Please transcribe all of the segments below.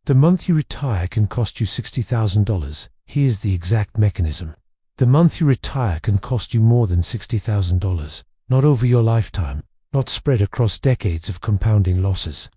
The month you retire can cost you $60,000. Here's the exact mechanism. The month you retire can cost you more than $60,000, not over your lifetime, not spread across decades of compounding losses.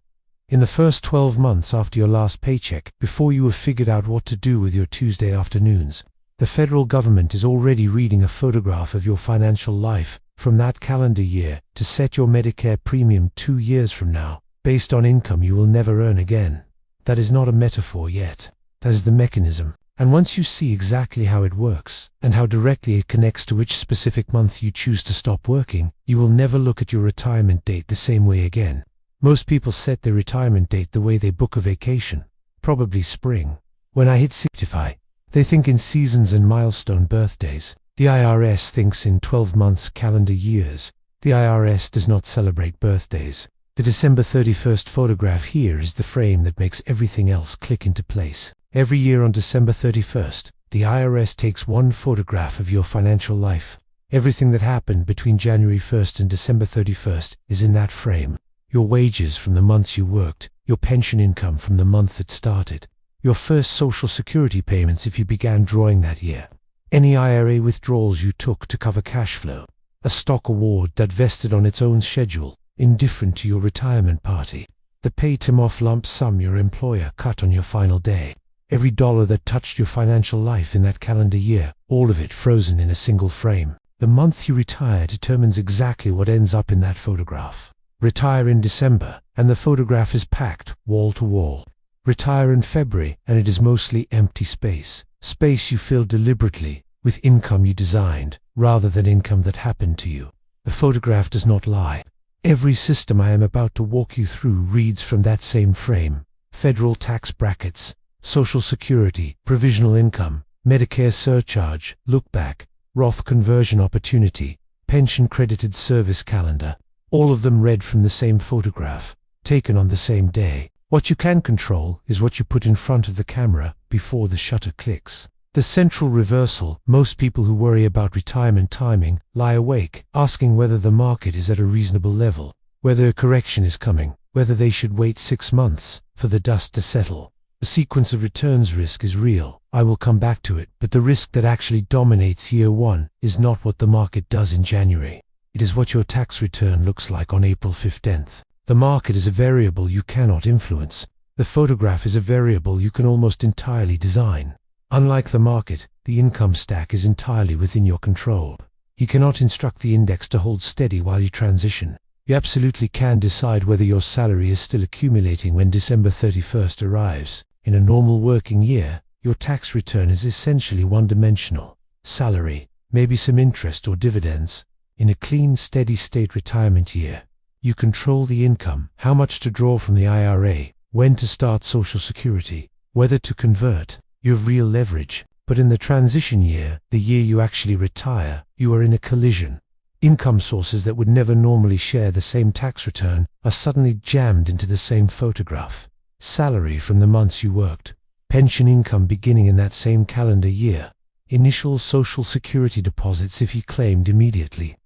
In the first 12 months after your last paycheck, before you have figured out what to do with your Tuesday afternoons, the federal government is already reading a photograph of your financial life from that calendar year to set your Medicare premium 2 years from now, based on income you will never earn again. That is not a metaphor yet. That is the mechanism. And once you see exactly how it works, and how directly it connects to which specific month you choose to stop working, you will never look at your retirement date the same way again. Most people set their retirement date the way they book a vacation, probably spring. When I hit 65, they think in seasons and milestone birthdays. The IRS thinks in 12-month calendar years. The IRS does not celebrate birthdays. The December 31st photograph here is the frame that makes everything else click into place. Every year on December 31st, the IRS takes one photograph of your financial life. Everything that happened between January 1st and December 31st is in that frame. Your wages from the months you worked, your pension income from the month it started, your first Social Security payments if you began drawing that year, any IRA withdrawals you took to cover cash flow, a stock award that vested on its own schedule, indifferent to your retirement party, the pay-time-off lump sum your employer cut on your final day, every dollar that touched your financial life in that calendar year, all of it frozen in a single frame. The month you retire determines exactly what ends up in that photograph. Retire in December, and the photograph is packed wall to wall. Retire in February, and it is mostly empty space. Space you fill deliberately with income you designed, rather than income that happened to you. The photograph does not lie. Every system I am about to walk you through reads from that same frame. Federal tax brackets, Social Security, provisional income, Medicare surcharge, lookback, Roth conversion opportunity, pension credited service calendar. All of them read from the same photograph, taken on the same day. What you can control is what you put in front of the camera before the shutter clicks. The central reversal. Most people who worry about retirement timing lie awake, asking whether the market is at a reasonable level, whether a correction is coming, whether they should wait 6 months for the dust to settle. The sequence of returns risk is real. I will come back to it, but the risk that actually dominates year one is not what the market does in January. It is what your tax return looks like on April 15th. The market is a variable you cannot influence. The photograph is a variable you can almost entirely design. Unlike the market, the income stack is entirely within your control. You cannot instruct the index to hold steady while you transition. You absolutely can decide whether your salary is still accumulating when December 31st arrives. In a normal working year, your tax return is essentially one-dimensional. Salary, maybe some interest or dividends. In a clean, steady-state retirement year, you control the income, how much to draw from the IRA, when to start Social Security, whether to convert. You have real leverage. But in the transition year, the year you actually retire, you are in a collision. Income sources that would never normally share the same tax return are suddenly jammed into the same photograph. Salary from the months you worked, pension income beginning in that same calendar year, initial Social Security deposits if you claimed immediately,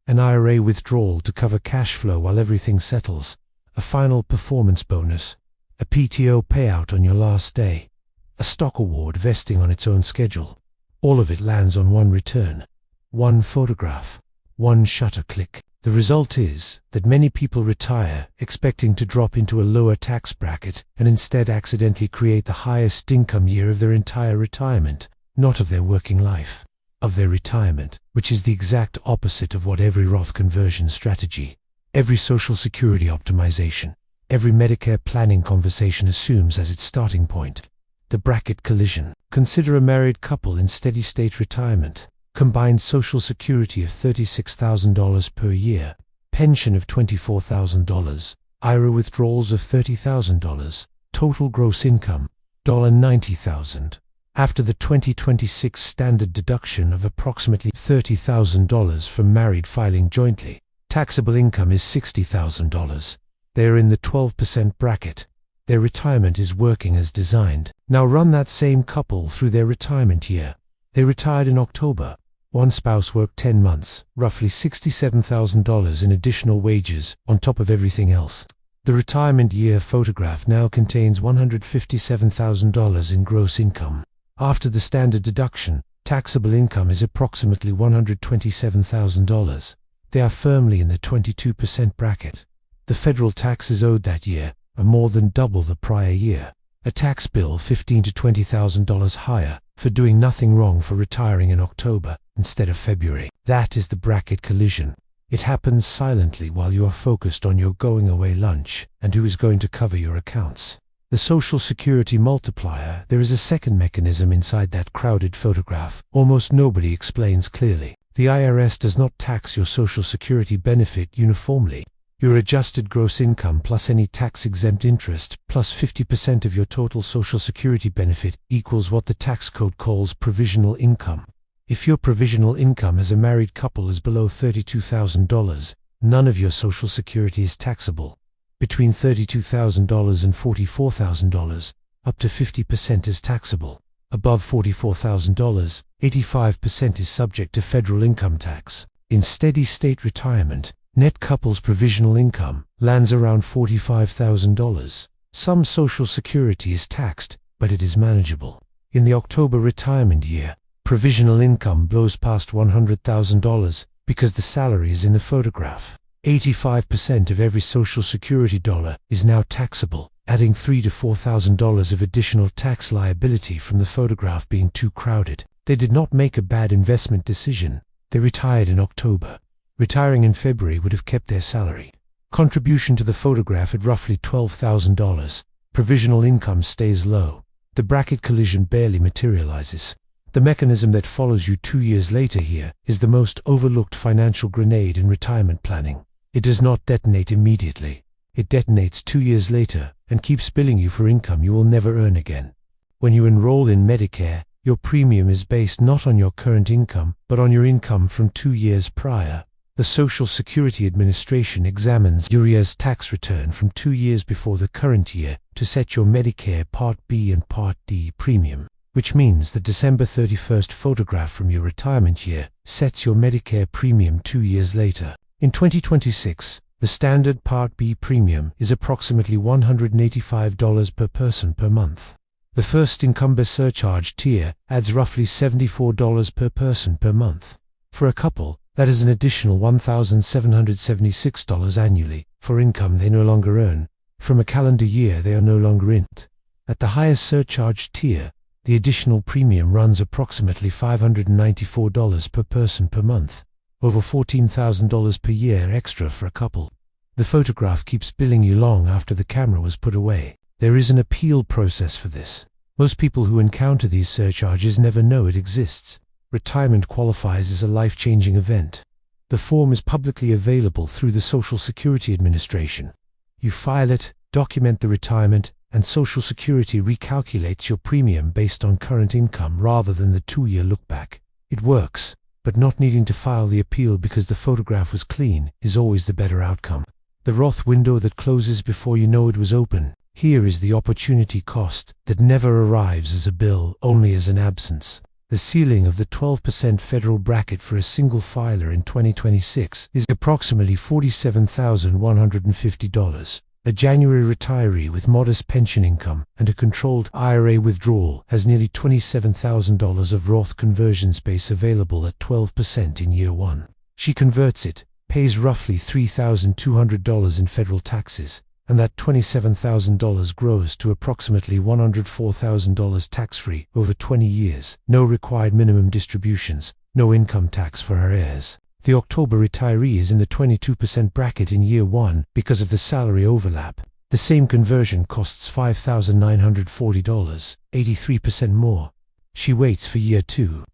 an IRA withdrawal to cover cash flow while everything settles, a final performance bonus, a PTO payout on your last day, a stock award vesting on its own schedule. All of it lands on one return, one photograph, one shutter click. The result is that many people retire expecting to drop into a lower tax bracket and instead accidentally create the highest income year of their entire retirement, not of their working life, of their retirement, which is the exact opposite of what every Roth conversion strategy, every Social Security optimization, every Medicare planning conversation assumes as its starting point. The bracket collision. Consider a married couple in steady-state retirement. Combined Social Security of $36,000 per year, pension of $24,000, IRA withdrawals of $30,000, total gross income, $90,000. After the 2026 standard deduction of approximately $30,000 from married filing jointly, taxable income is $60,000. They are in the 12% bracket. Their retirement is working as designed. Now run that same couple through their retirement year. They retired in October. One spouse worked 10 months, roughly $67,000 in additional wages on top of everything else. The retirement year photograph now contains $157,000 in gross income. After the standard deduction, taxable income is approximately $127,000. They are firmly in the 22% bracket. The federal taxes owed that year are more than double the prior year. A tax bill $15,000 to $20,000 higher for doing nothing wrong for retiring in October instead of February. That is the bracket collision. It happens silently while you are focused on your going away lunch and who is going to cover your accounts. The Social Security multiplier. There is a second mechanism inside that crowded photograph. Almost nobody explains clearly. The IRS does not tax your Social Security benefit uniformly. Your adjusted gross income plus any tax-exempt interest plus 50% of your total Social Security benefit equals what the tax code calls provisional income. If your provisional income as a married couple is below $32,000, none of your Social Security is taxable. Between $32,000 and $44,000, up to 50% is taxable. Above $44,000, 85% is subject to federal income tax. In steady-state retirement, net couples provisional income lands around $45,000. Some Social Security is taxed, but it is manageable. In the October retirement year, provisional income blows past $100,000 because the salary is in the photograph. 85% of every Social Security dollar is now taxable, adding $3,000 to $4,000 of additional tax liability from the photograph being too crowded. They did not make a bad investment decision. They retired in October. Retiring in February would have kept their salary. Contribution to the photograph at roughly $12,000. Provisional income stays low. The bracket collision barely materializes. The mechanism that follows you 2 years later here is the most overlooked financial grenade in retirement planning. It does not detonate immediately. It detonates 2 years later and keeps billing you for income you will never earn again. When you enroll in Medicare, your premium is based not on your current income, but on your income from 2 years prior. The Social Security Administration examines your year's tax return from 2 years before the current year to set your Medicare Part B and Part D premium, which means the December 31st photograph from your retirement year sets your Medicare premium 2 years later. In 2026, the standard Part B premium is approximately $185 per person per month. The first income surcharge tier adds roughly $74 per person per month. For a couple, that is an additional $1,776 annually for income they no longer earn. From a calendar year they are no longer in it. At the highest surcharge tier, the additional premium runs approximately $594 per person per month, over $14,000 per year extra for a couple. The photograph keeps billing you long after the camera was put away. There is an appeal process for this. Most people who encounter these surcharges never know it exists. Retirement qualifies as a life-changing event. The form is publicly available through the Social Security Administration. You file it, document the retirement, and Social Security recalculates your premium based on current income rather than the 2-year lookback. It works, but not needing to file the appeal because the photograph was clean is always the better outcome. The Roth window that closes before you know it was open. Here is the opportunity cost that never arrives as a bill, only as an absence. The ceiling of the 12% federal bracket for a single filer in 2026 is approximately $47,150. A January retiree with modest pension income and a controlled IRA withdrawal has nearly $27,000 of Roth conversion space available at 12% in year 1. She converts it, pays roughly $3,200 in federal taxes, and that $27,000 grows to approximately $104,000 tax-free over 20 years. No required minimum distributions, no income tax for her heirs. The October retiree is in the 22% bracket in year 1 because of the salary overlap. The same conversion costs $5,940, 83% more. She waits for year 2.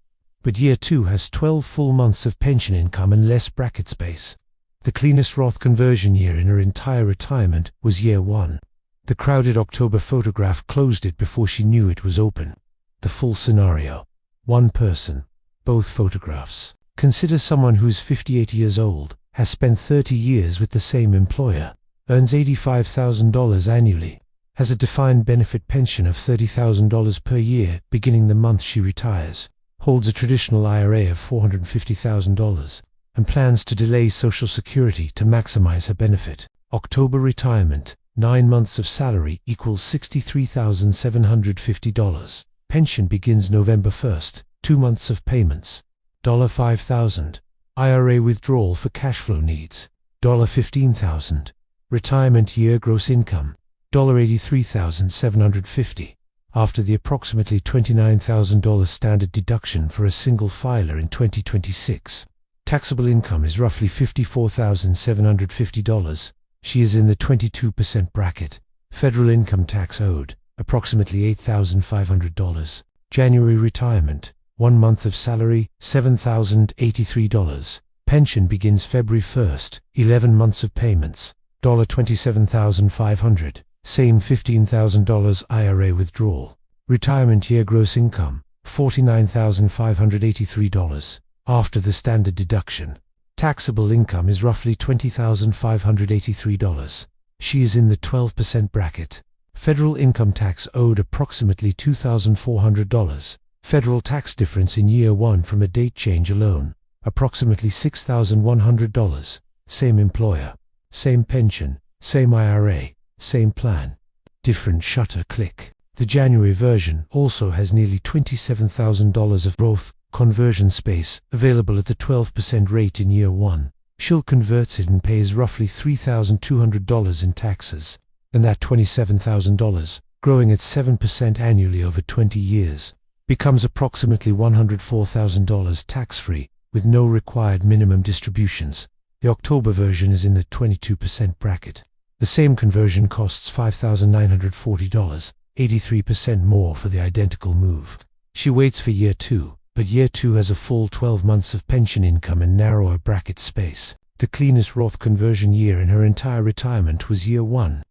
But year 2 has 12 full months of pension income and less bracket space. The cleanest Roth conversion year in her entire retirement was year 1. The crowded October photograph closed it before she knew it was open. The full scenario. One person. Both photographs. Consider someone who is 58 years old, has spent 30 years with the same employer, earns $85,000 annually, has a defined benefit pension of $30,000 per year beginning the month she retires, holds a traditional IRA of $450,000, and plans to delay Social Security to maximize her benefit. October retirement. 9 months of salary equals $63,750. Pension begins November 1st, 2 months of payments. $5,000. IRA withdrawal for cash flow needs. $15,000. Retirement year gross income. $83,750. After the approximately $29,000 standard deduction for a single filer in 2026. Taxable income is roughly $54,750. She is in the 22% bracket. Federal income tax owed, approximately $8,500. January retirement, 1 month of salary, $7,083. Pension begins February 1st, 11 months of payments, $27,500. Same $15,000 IRA withdrawal. Retirement year gross income, $49,583. After the standard deduction. Taxable income is roughly $20,583. She is in the 12% bracket. Federal income tax owed approximately $2,400. Federal tax difference in year 1 from a date change alone, approximately $6,100. Same employer, same pension, same IRA, same plan. Different shutter click. The January version also has nearly $27,000 of Roth conversion space available at the 12% rate in year 1. She'll converts it and pays roughly $3,200 in taxes, and that $27,000, growing at 7% annually over 20 years, becomes approximately $104,000 tax-free, with no required minimum distributions. The October version is in the 22% bracket. The same conversion costs $5,940, 83% more for the identical move. She waits for year 2. But year 2 has a full 12 months of pension income and narrower bracket space. The cleanest Roth conversion year in her entire retirement was year 1.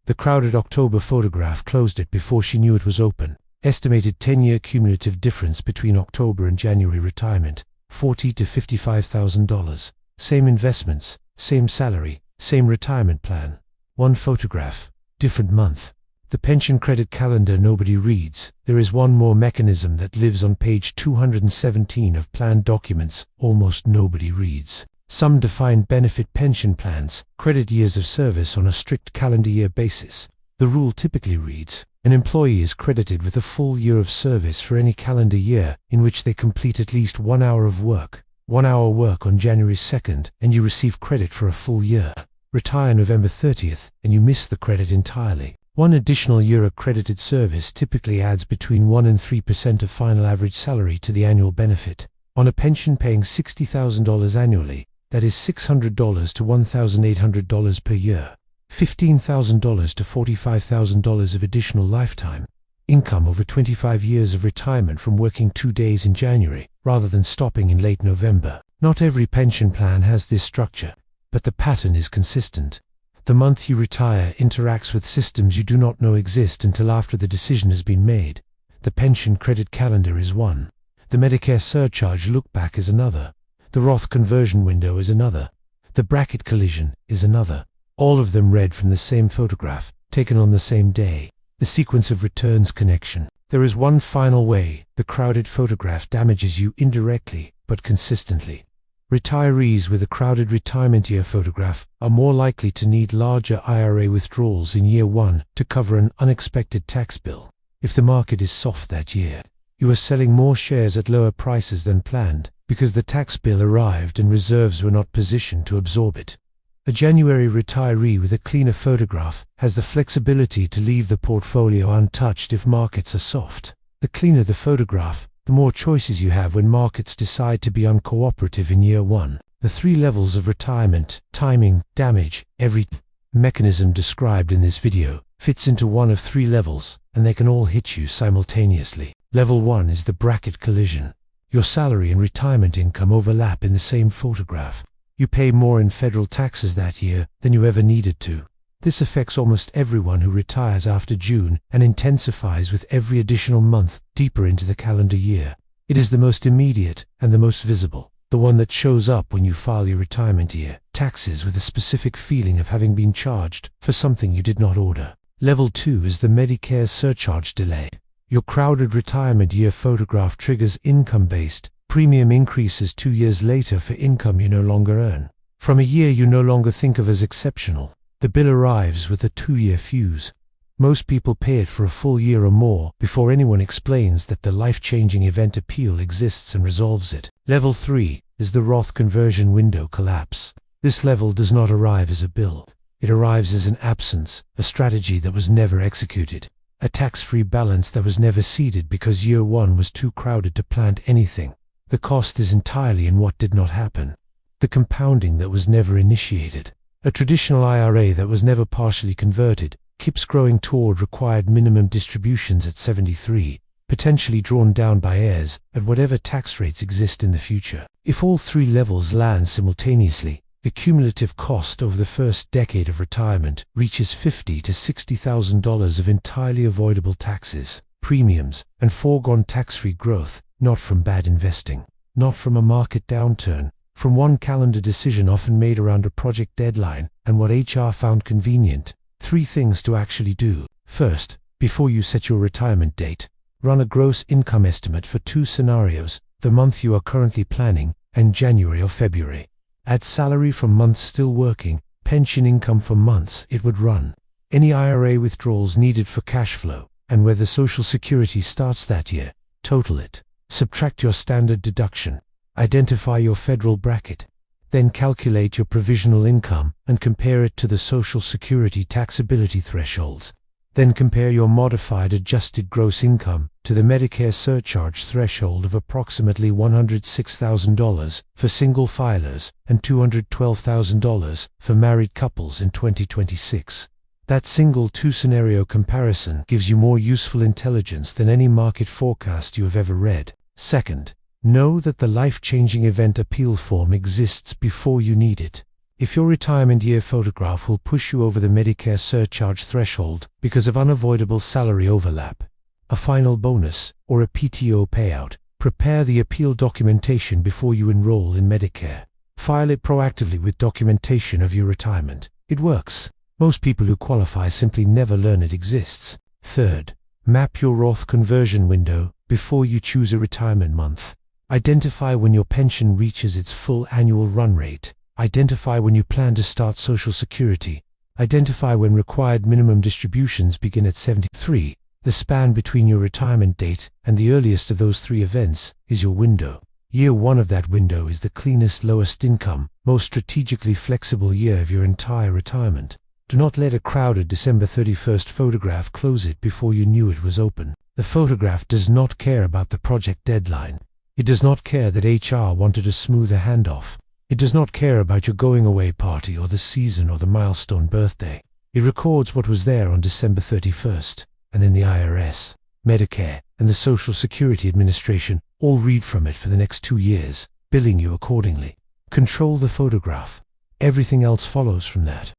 The crowded October photograph closed it before she knew it was open. Estimated 10-year cumulative difference between October and January retirement, $40,000 to $55,000. Same investments, same salary, same retirement plan. One photograph, different month. The pension credit calendar nobody reads. There is one more mechanism that lives on page 217 of plan documents almost nobody reads. Some defined benefit pension plans credit years of service on a strict calendar year basis. The rule typically reads, an employee is credited with a full year of service for any calendar year in which they complete at least 1 hour of work. 1 hour work on January 2nd and you receive credit for a full year. Retire November 30th and you miss the credit entirely. 1 additional year accredited service typically adds between 1 and 3% of final average salary to the annual benefit. On a pension paying $60,000 annually, that is $600 to $1,800 per year. $15,000 to $45,000 of additional lifetime income over 25 years of retirement from working 2 days in January, rather than stopping in late November. Not every pension plan has this structure, but the pattern is consistent. The month you retire interacts with systems you do not know exist until after the decision has been made. The pension credit calendar is one. The Medicare surcharge lookback is another. The Roth conversion window is another. The bracket collision is another. All of them read from the same photograph, taken on the same day. The sequence of returns connection. There is one final way the crowded photograph damages you indirectly, but consistently. Retirees with a crowded retirement year photograph are more likely to need larger IRA withdrawals in year 1 to cover an unexpected tax bill. If the market is soft that year, you are selling more shares at lower prices than planned because the tax bill arrived and reserves were not positioned to absorb it. A January retiree with a cleaner photograph has the flexibility to leave the portfolio untouched if markets are soft. The cleaner the photograph, the more choices you have when markets decide to be uncooperative in year 1. The 3 levels of retirement, timing, damage, every mechanism described in this video fits into one of 3 levels, and they can all hit you simultaneously. Level 1 is the bracket collision. Your salary and retirement income overlap in the same photograph. You pay more in federal taxes that year than you ever needed to. This affects almost everyone who retires after June and intensifies with every additional month deeper into the calendar year. It is the most immediate and the most visible, the one that shows up when you file your retirement year taxes with a specific feeling of having been charged for something you did not order. Level 2 is the Medicare surcharge delay. Your crowded retirement year photograph triggers income-based premium increases 2 years later for income you no longer earn. From a year you no longer think of as exceptional. The bill arrives with a 2-year fuse. Most people pay it for a full year or more before anyone explains that the life-changing event appeal exists and resolves it. Level 3 is the Roth conversion window collapse. This level does not arrive as a bill. It arrives as an absence, a strategy that was never executed, a tax-free balance that was never seeded because year 1 was too crowded to plant anything. The cost is entirely in what did not happen, the compounding that was never initiated. A traditional IRA that was never partially converted keeps growing toward required minimum distributions at 73, potentially drawn down by heirs at whatever tax rates exist in the future. If all 3 levels land simultaneously, the cumulative cost over the first decade of retirement reaches $50,000 to $60,000 of entirely avoidable taxes, premiums, and foregone tax-free growth, not from bad investing, not from a market downturn, from one calendar decision often made around a project deadline and what HR found convenient. 3 things to actually do. First, before you set your retirement date, run a gross income estimate for 2 scenarios, the month you are currently planning and January or February. Add salary from months still working, pension income for months it would run, any IRA withdrawals needed for cash flow, and whether Social Security starts that year. Total it. Subtract your standard deduction. Identify your federal bracket. Then calculate your provisional income and compare it to the Social Security taxability thresholds. Then compare your modified adjusted gross income to the Medicare surcharge threshold of approximately $106,000 for single filers and $212,000 for married couples in 2026. That single 2-scenario comparison gives you more useful intelligence than any market forecast you have ever read. Second, know that the life-changing event appeal form exists before you need it. If your retirement year photograph will push you over the Medicare surcharge threshold because of unavoidable salary overlap, a final bonus, or a PTO payout, prepare the appeal documentation before you enroll in Medicare. File it proactively with documentation of your retirement. It works. Most people who qualify simply never learn it exists. Third, map your Roth conversion window before you choose a retirement month. Identify when your pension reaches its full annual run rate. Identify when you plan to start Social Security. Identify when required minimum distributions begin at 73. The span between your retirement date and the earliest of those 3 events is your window. Year 1 of that window is the cleanest, lowest income, most strategically flexible year of your entire retirement. Do not let a crowded December 31st photograph close it before you knew it was open. The photograph does not care about the project deadline. It does not care that HR wanted a smoother handoff. It does not care about your going-away party or the season or the milestone birthday. It records what was there on December 31st, and then the IRS, Medicare, and the Social Security Administration all read from it for the next 2 years, billing you accordingly. Control the photograph. Everything else follows from that.